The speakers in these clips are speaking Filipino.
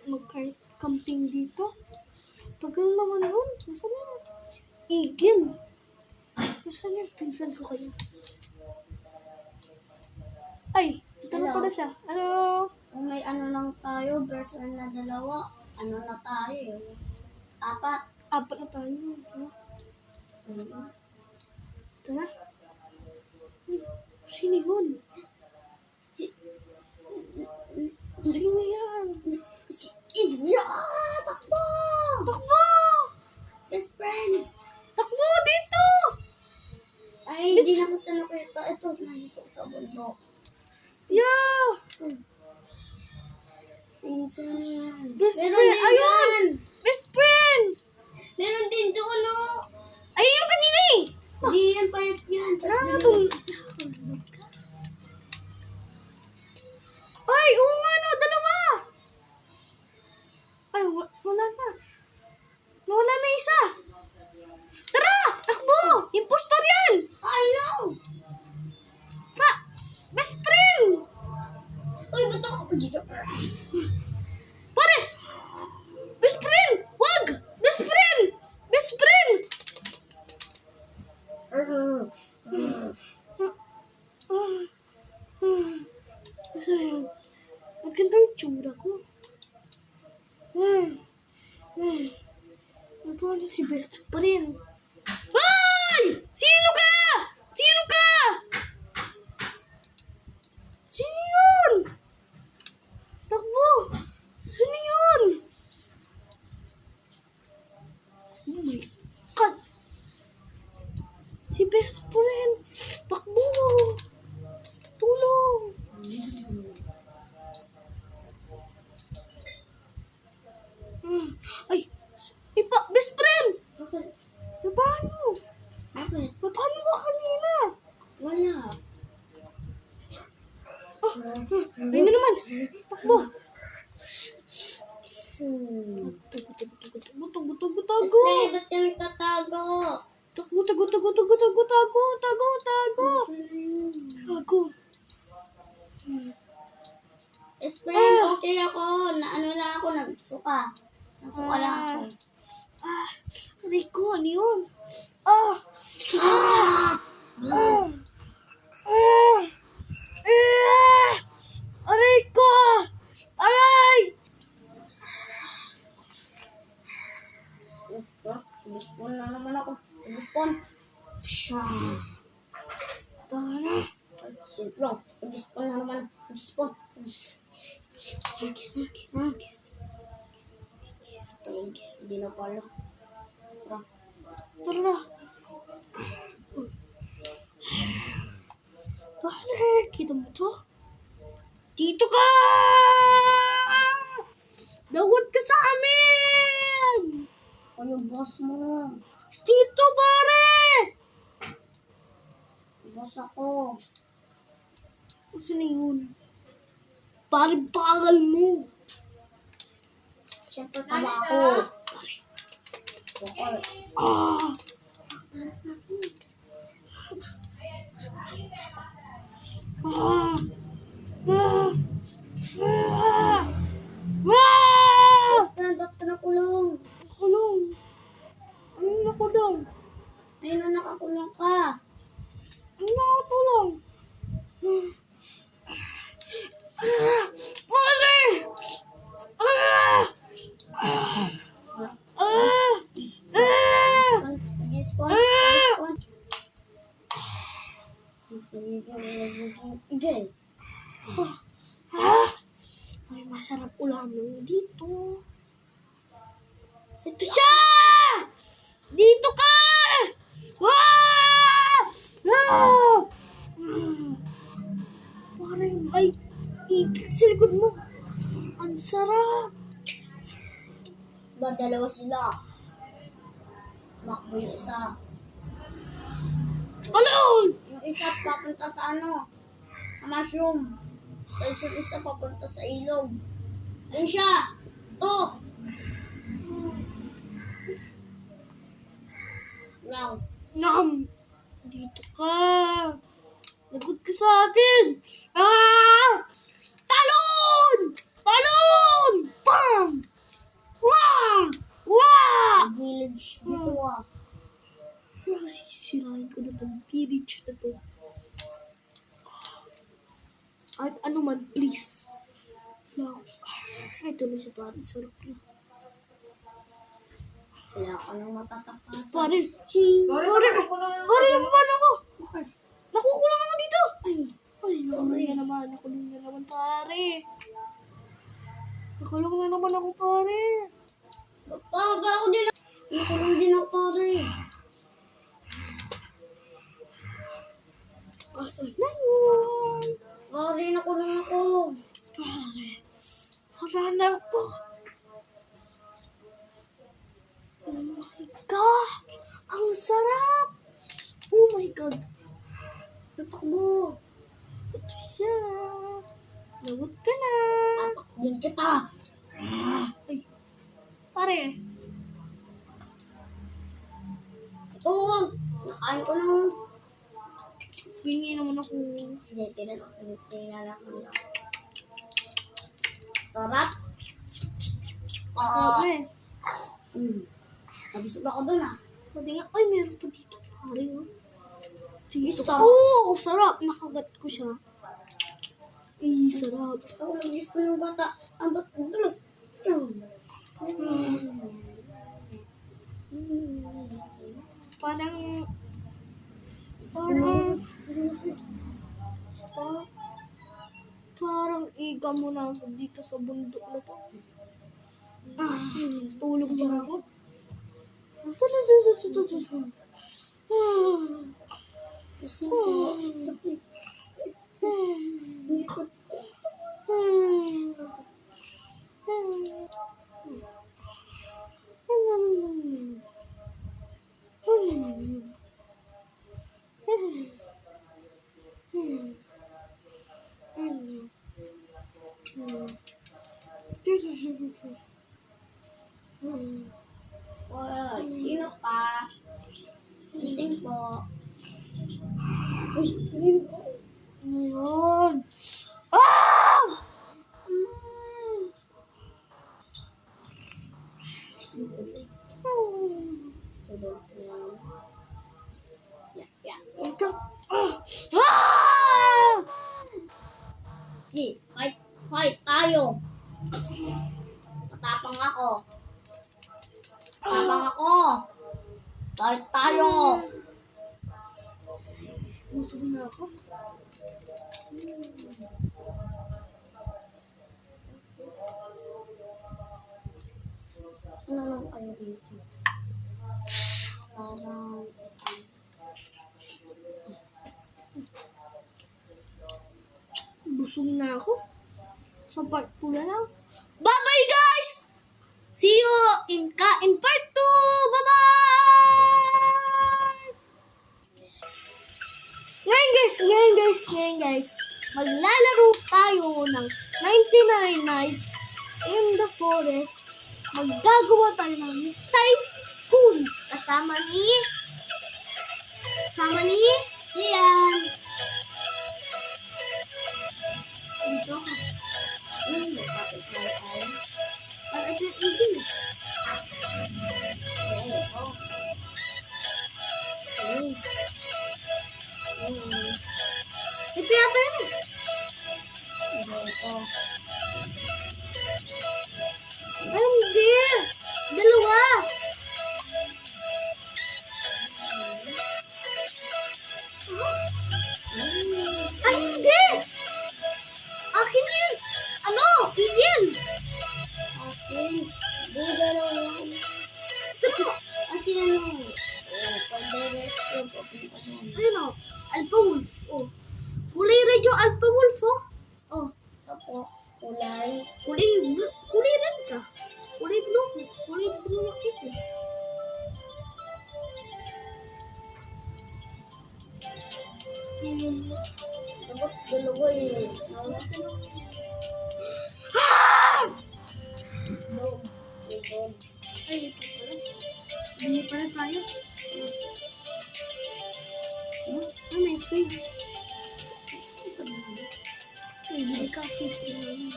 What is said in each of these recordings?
mag-camping dito. Tagal naman nun. Nasaan yung Eagle? Nasaan yung pinsan ko kayo? Ay, ito na pala siya. Ano? Kung may ano lang tayo, versus na dalawa, ano na tayo? 4. 4 na tayo. Ito na. Sino yun? Sino yan? Takbo! Takbo! Best friend! Takbo dito! Ay, hindi na kita nakita. Ito, nandito ko sa bundok. Yeah! Pinsan. Best Meron friend! din Ayun! yan! Best friend! Meron din doon, no? Ayun yung kanina eh! Hindi yan, payat yan. Ay, oo nga no, dalawa! Ay, wala na. Nawala na isa. Tara! Takbo! Impostor yan! I know! Best friend! Uy, ba't ako dito? Pare! Best friend! Wag! Best friend! Best friend! Asa na yun? Maganda yung tsura ko. Paano si best friend? Ay! Sino ka? Sino ka? Sino yun? Takbo! Sino yun? Oh my God! Si best friend! Takbo! Tulong! Ay! Best friend! Bakit? Paano? Bakit? Paano ka kanina? Wala. Ayun na naman! Takbo! Tago! Best friend, ba't ka nagtatago? Tago! Best friend, okay ako. Naano lang ako, nagsuka. Nasuka lang ako. Rico, ano yun? Aray ko! Aray! Bispon na naman ako. Bispon. Tara. Wait lang. Bispon na naman. Bispon. Hindi na pala. Tara. Pare, kita mo to? Dito ka! Dawat ka sa amin! Ano boss mo? Dito, pare! Boss ako. Sino yun? Pare, bagal mo. Siyempre tama ako. Okay. Best friend, ba't ka nakulong? Kulong. Ano nakulong? Ayun na nakakulong ka. Ano nakatulong? Pare! Bispon. Bispon. Igay. May masarap ulamin dito. Ito siya! Dito ka! Parang may ikit sa likod mo. Ang sarap. Ba, dalawa sila. Makbo yung isa. Ano? Yung isa papunta sa ano? Sa mushroom. Tapos yung isa papunta sa ilog. Ayun siya! Ito! Lang. Nam! Dito ka. Lagot ka sa akin. Talon! Talon! Bam! No. Ay, tuloy siya pare. Sarap na. Wala ka nang matatakas. Pare. Ching! Pare, pare naman ako. Okay. Nakukulang ako dito. Ay, Ay, nakulong na naman. Nakulong na naman, pare. Nakulong na naman ako, pare. ba ako din? Nakulong din ako, pare. Asan na yun? Pare, nakulong ako. Pare. Wala na ako. Oh my God. Ang sarap. Oh my God. Natakbo. Ito siya. Lawag ka na. Atak din kita. Ay. Pare. Ito, nakain ko ng... Hingi naman ako. Sige, tinalak na. Sarap. Sarap eh. Nabusog ako dun ah. Pwede nga. Ay, meron pa dito. Pare, oh. Sige, ito. Sarap. Oo, sarap. Nakagat ko siya. Ay, sarap. Ako nag-guess ko yung bata. Ang ba't dulog? Parang parang iga mo na ako dito sa bundok na to. Tulog na ako. Kasi po, ikot. Sino pa? Gising po. Ngayon. Ah! Ito. Ah! Si, fight tayo. Matapang ako. Matapang ako. Fight tayo. Gusto ko na ako. Ano lang kayo dito? Parang, Busog na ako. Sa part 2 na lang. Bye-bye, guys! See you in part 2! Bye-bye! Ngayon guys, maglalaro tayo ng 99 Nights in the Forest. Maggagawa tayo ng tycoon. Kasama ni siyan. Dito ka. Kapit tayo. Para ito yung igil. Ito yata yun eh. Ay, hindi. Dalawa. Ay, hindi. Akin yun. Ano? Igil. Ito na. Kasi ano, pag-diretso, papunta mo. Ayun o. Alpha Wolf. Oh. Kulay red yung Alpha Wolf oh. Oh. Tapos, kulay. Kulay red ka. Kulay blue. Kulay blue yung ito. Dapat dalawa eh. Dog. Ay, ito pala. Hindi pala tayo. Ay, may food. Ay, hindi kasi food.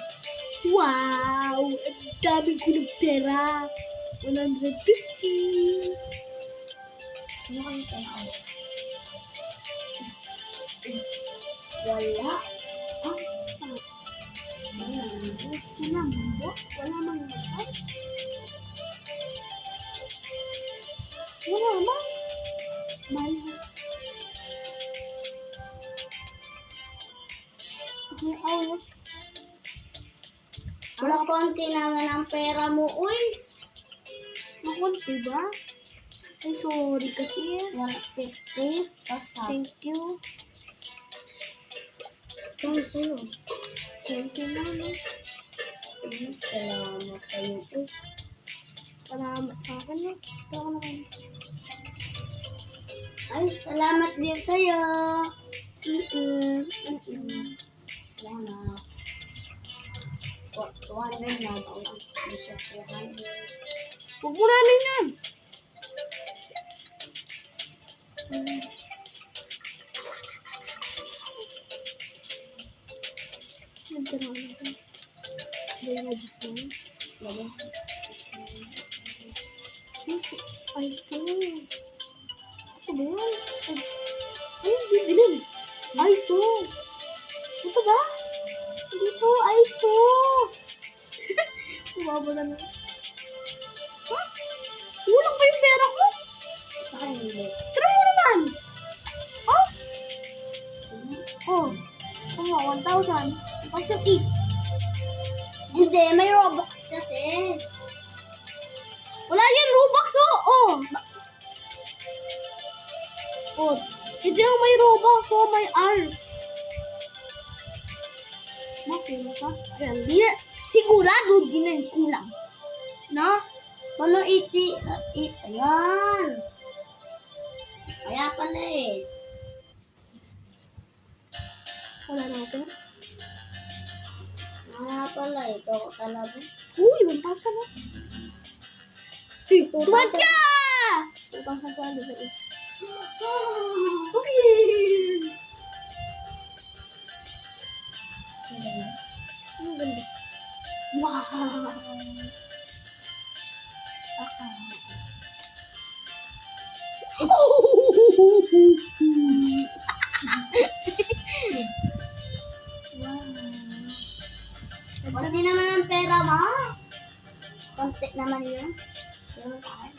Wow! Ang dami ko ng pera. 150. Sino kami tayo? Wala. Ah? Wala mo? Wala mang mag-out? Wala mang. Mahal mo. Okay, out. Ang konti naman ang pera mo, uy. Makunti ba? Ay, sorry kasi. 150. Pasap. Thank you. Ito sa'yo. Thank you, mama. Salamat sa'yo, uy. Salamat sa akin, no? Ito ako naman. Ay, salamat din sa'yo. Salamat. 200 na ba lang? Hindi siya 200. Huwag mo namin yan. Nagkaroon ako. Dahil na dito. Lalo. Ay, ito. Ito ba yun? Ay, bibilin. Ay, ito. Ito ba? Dito, ay, ito. Mababala na. Ha? Kulang ba yung pera ko? Saka hindi. Tara mo naman. Oh? Oh. Kung 1,000. 1,008. Hindi, may Robux kasi. Wala yan, Robux, oh! Oh! Oh, ito yung may Robux, oh, may R. Kulang ka? Ayan, di na, sigurado di na yung kulang. Na? Ano 80? Ayan. Kaya pala eh. Wala na ako. Kaya pala eh. Ito ko talaga. Uy, 1,000 na. 3,000. Tumas ka! 2,200 na eh. Okay. Ang ganda. Wow. Konti naman ang pera mo. Konti naman yun. Yung tayo.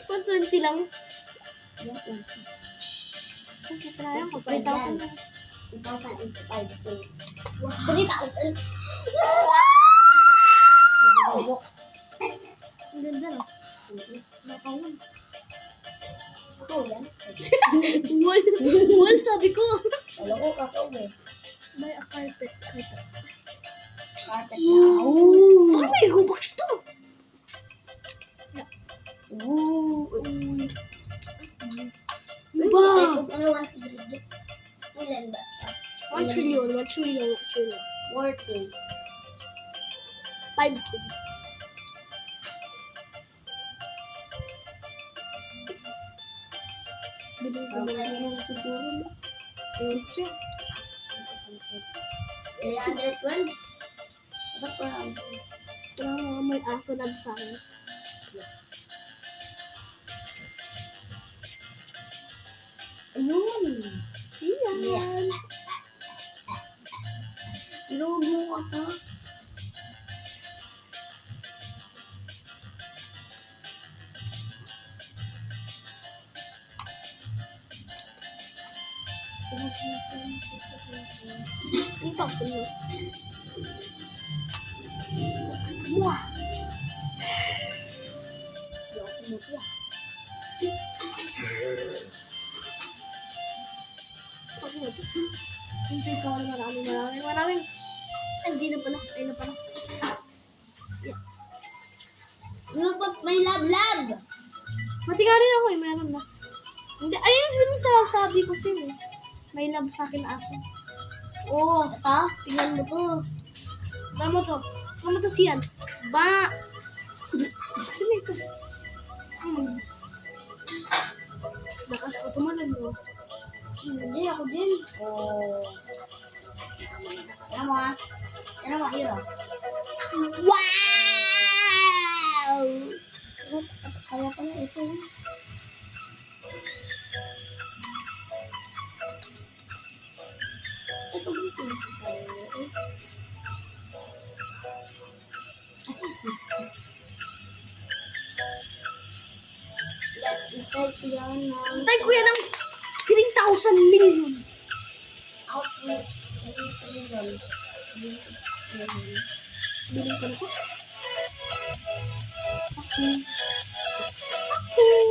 120 lang. Yung Saan kasi na yan? 3,000 lang. 2,085. 3,000. Robux. Ang ganda na. Napawal. Ako yan. Wall, sabi ko. Alam ko kakao eh. Buy a carpet. Carpet na. Oh! Ano may Robux to? Ooh. Ba? Ano 1 ilan ba? 1 trillion. 1 trillion. 1 trillion. 40. 5 trillion. Bilhin ko na lang yung siguro. Ayun siya. 312? Ba't parang? Kaya mga may aso na sa akin. Ayun. Siyan. Loob mo ata. Ang thousand mo. Wah! Loob mo ito. Pag mo ito. Hindi ko maraming. Hindi na pala. Ay na pala. Dapat may lab-lab. Mati nga rin ako eh. Meron na. Hindi. Ayun yung sabi ko sa'yo eh. May love sa akin na aso. Oo. Ito? Tingnan mo to. Tingnan mo to. Tingnan mo to siyan. Ba! Sino ito? Bakas ko tumalan mo. Hindi, ako din. Oo. Ano mo ah? Ano mo, hero? Wow! Kaya pala ito. Ito ba yung pinasa sa'yo? Like yan na. Tay ko yan ng 3,000 million. Outlet. Biling ko na ko. Kasi, sakit.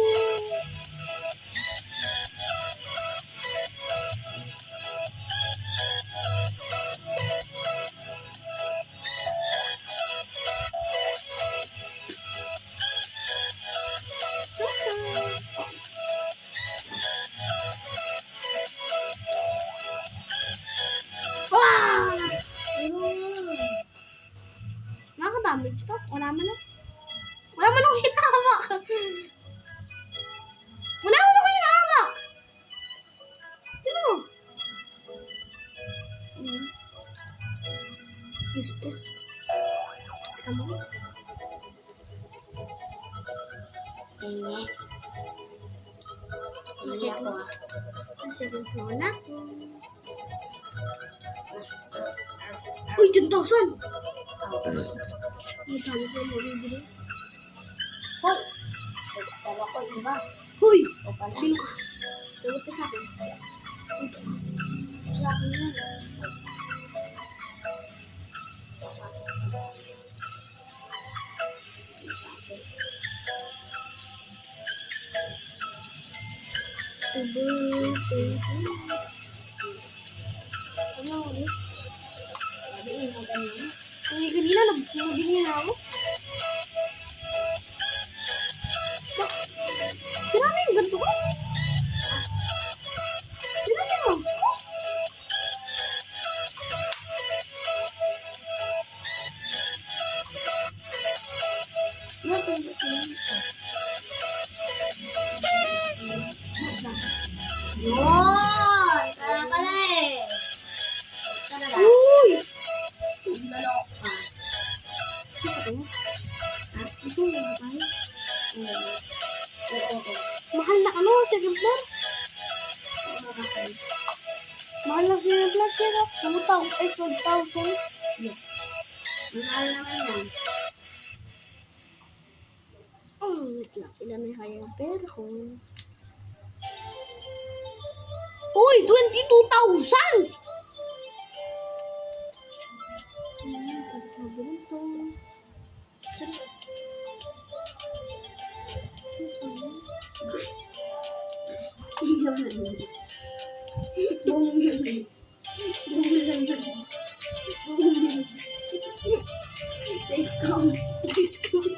Wow! Nakaka-damage to. Wala man na. Wala man akong hinahamak. Wala man akong hinahamak. Tino mo. Useless. Scam mo. Kaya. Kasi Ako. second floor na. Uy, 10,000! May talo ko mo bibili. Hoy! Kala ko iba. Hoy! O pala. Sino ka? Tawag ka sa akin. Sa akin yan. Tubo. Ano ulit? Sabi mo ganyan. Kanina nabili na ako. Sira na yung ganito ko? Sira na yung mouse ko? Ano ito yung yun! Kaya pala eh. Talaga. Uy! Nalok ka. Sino ka kaya? Gusto mo ba tayo? Oo. Mahal na ano, second floor? Mahal lang second floor siya. 12,000. Mahal naman yan. Wait lang. Ilan na kaya ang pera ko? Uy! 22,000! Pagkabi lang to. Saan? Saan? Discount. Discount.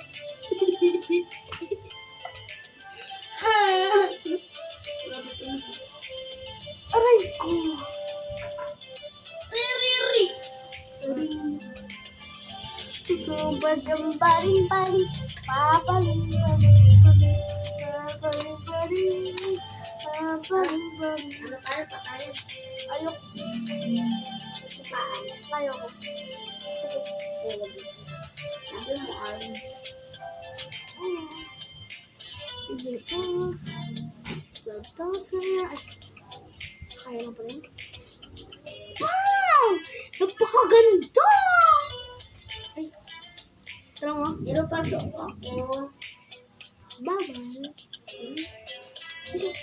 Aray ko. Tiriri. Subad ang baling-baling. Papaling-baling-baling. Papaling-baling. Papaling-baling. Ano tayo pa tayo? Ayok. Sukaan. Ayoko. Sige. Sabi mo ay. Ibili ko. 12,000. Ay. Kaya na pa rin. Wow! Napakaganda! Ay. Tara mo. Pinapasok ako. Bye-bye. Sige.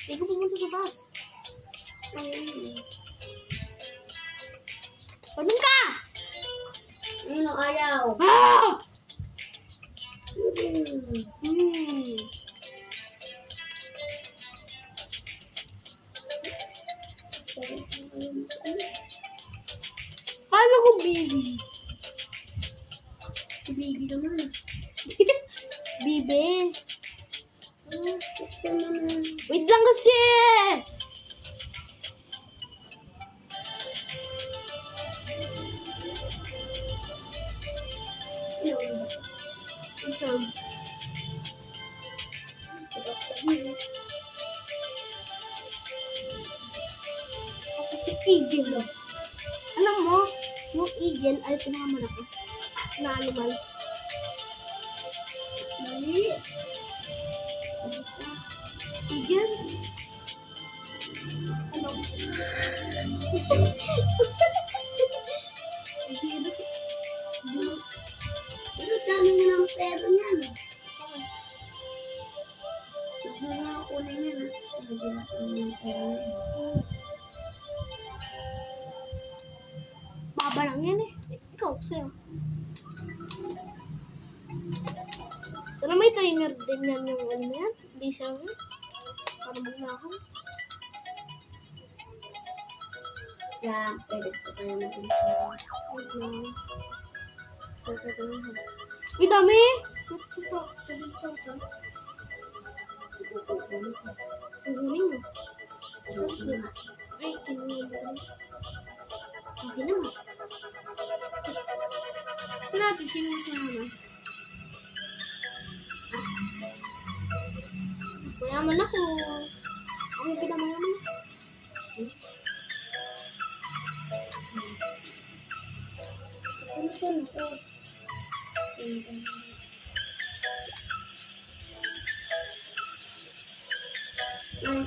Hindi ko pumunta sa taas. Tanong ka! Ano ayaw? Ah! Paano ko baby? Baby naman. Bibe. Buksan mo na. Wait lang kasi! Isang. Buksan mo. Ako si Eagle. Alam mo, yung eagle ay pinakamalakas na animals. Mali. Eagle? Ano? Eagle? Pero dami mo na Iba lang yan eh. Ikaw, sa'yo. Sana may timer din yan yung ano na yan. Hindi siya yan. Para magnakaw. Kaya, pwede ko kayo natin. Wait lang. Uy, dami! Ito. Ang huling mo. Ay, kinuha mo tayo. Okay naman. Ito natin, sino mas mayaman? Mas mayaman ako. Ako yung pinamayaman. Saan ako?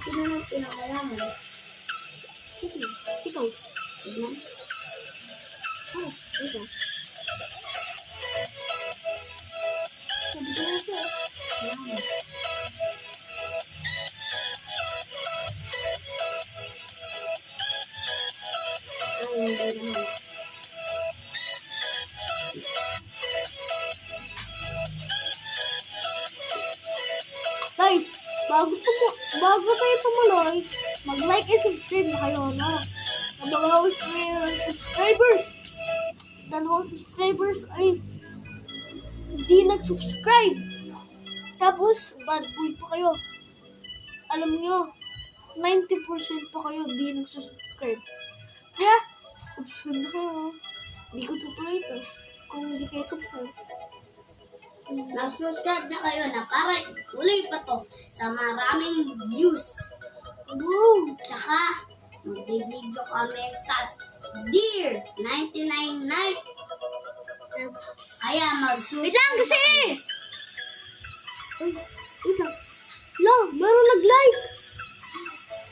Sino na pinakalaman? Ikaw. Tignan. Oh, ikaw. Sabi ko na siya. Ayan. Ay, hindi naman. Guys, bago tayo tumuloy, mag-like and subscribe na kayo, no? Ang mga subscribers, 2 subscribers ay hindi nag-subscribe. Tapos, bad boy pa kayo. Alam nyo, 90% pa kayo hindi nag-subscribe. Kaya, subscribe na kayo. Hindi ko tutuloy ito kung hindi kayo subscribe. Nag-subscribe na kayo na para tuloy pa to sa maraming views. Wow! Tsaka, magbibideo kami sa Dear 99 Nights. Kaya Wait mag-subscribe. lang kasi! Ay, wait lang. La, meron nag-like.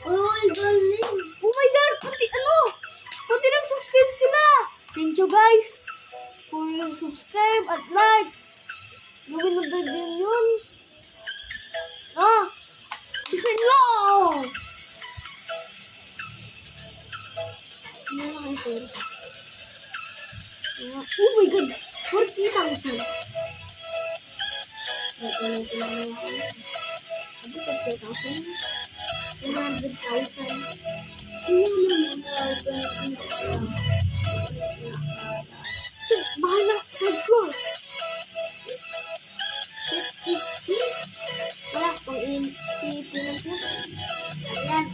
Uy, galing. Oh my God! Pati nag-subscribe sila! Thank you guys for yung subscribe at like. Gawin mo din yun. Isa nyo! Ano na kayo sir? Oh my God! 40,000. Ano lang ako? Sabi ko 40,000. 100,000. So, mahal na third floor. Wala, pang ipipinan ko. Ayan.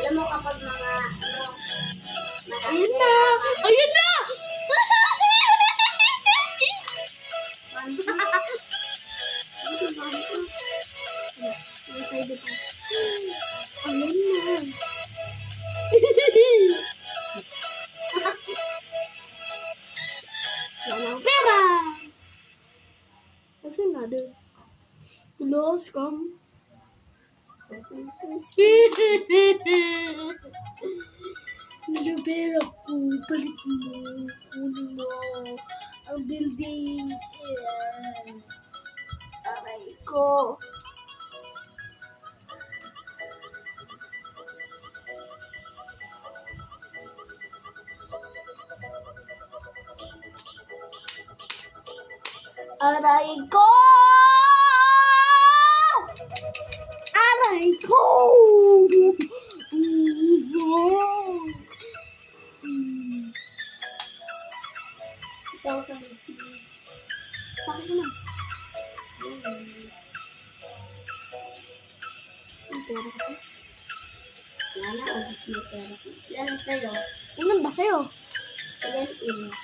Alam mo kapag mga, Ayun na! Ayun na! May side pa. Ayun na! Yan ang pera! Kasi na doon. Lost come. Yung pera ko, balik mo. Kunin mo ang building. Yan. Aray ko. Aray ko! Aray ko! 1,000 is Bakit naman? Ang pera ko. Wala na, ubus mo pera ko. Yan ang sa'yo. Ilan ba sa'yo? 17.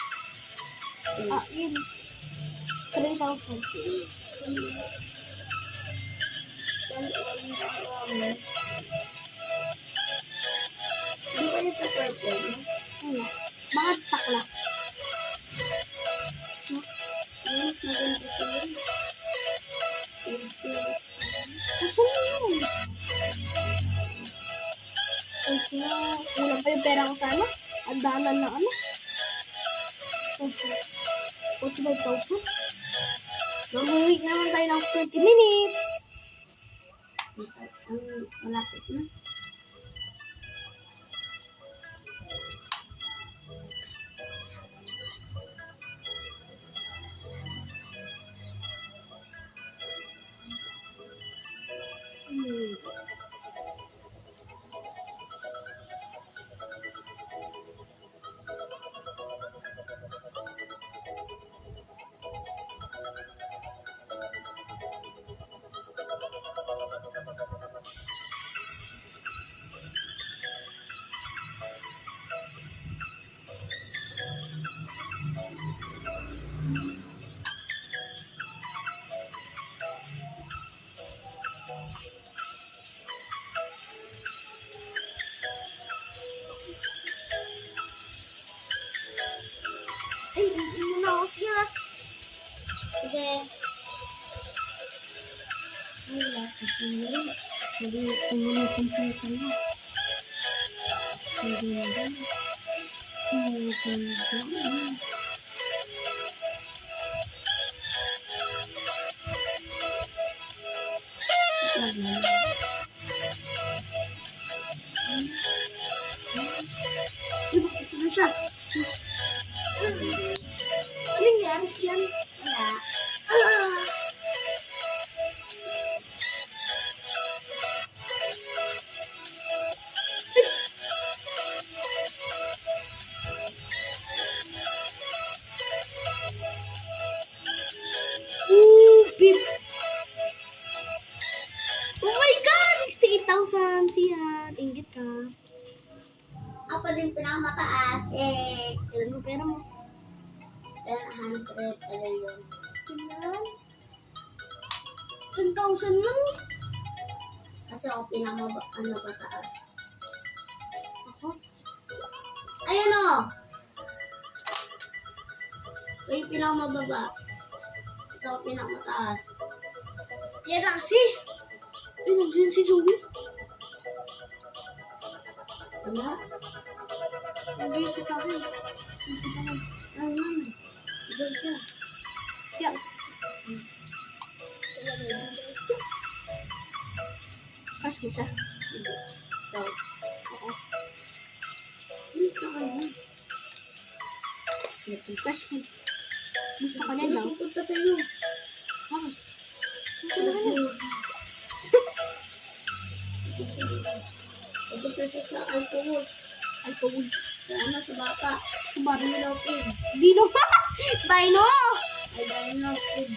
Yun. 3,000. Hindi ko niya sa purple. Ano? Bakit takla? Mas maganda sa'yo. Kasi na yun. Ay, kaya, kulang pa yung pera ko sa ano? Ang daanan na ano? 45,000? Mag-wait naman tayo ng 20 minutes. Ang malapit na. kasi nga. Sige. Ay, wala kasi yun. Hindi, kung ano yung computer mo. Hindi na dyan. Hindi dyan. Di ba, ito na siya. Ano nangyari siyan? Wala. Ah! Beep. Oh my God! 68,000 siyan. Inggit ka. Ako din pinakamataas. Ilan mo pera mo? 100 trillion. Tingnan. 10,000 lang. Kasi ako pataas. Ako? Ayun o! Ako yung pinakamababa. Kasi ako pinakamataas. Kaya kasi. Ay, nandiyan si Zoe. Wala? Nandiyan siya sa akin. Ayun. Diyan siya. Yan. Cash mo siya. Ito. Oo. Sino sa kanya? Cash mo. Gusto ka niya daw? Pupunta sa'yo. Bakit? Gusto ka niya. Pupunta siya sa alcohol. Alcohol. Kaya sa bata. Sa bata. Dinilopin. Dino. Dino! Ay, dinilopin.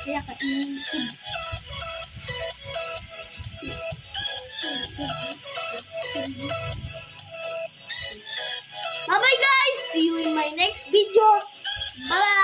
Kaya kainin kid. Bye-bye guys! See you in my next video. Bye!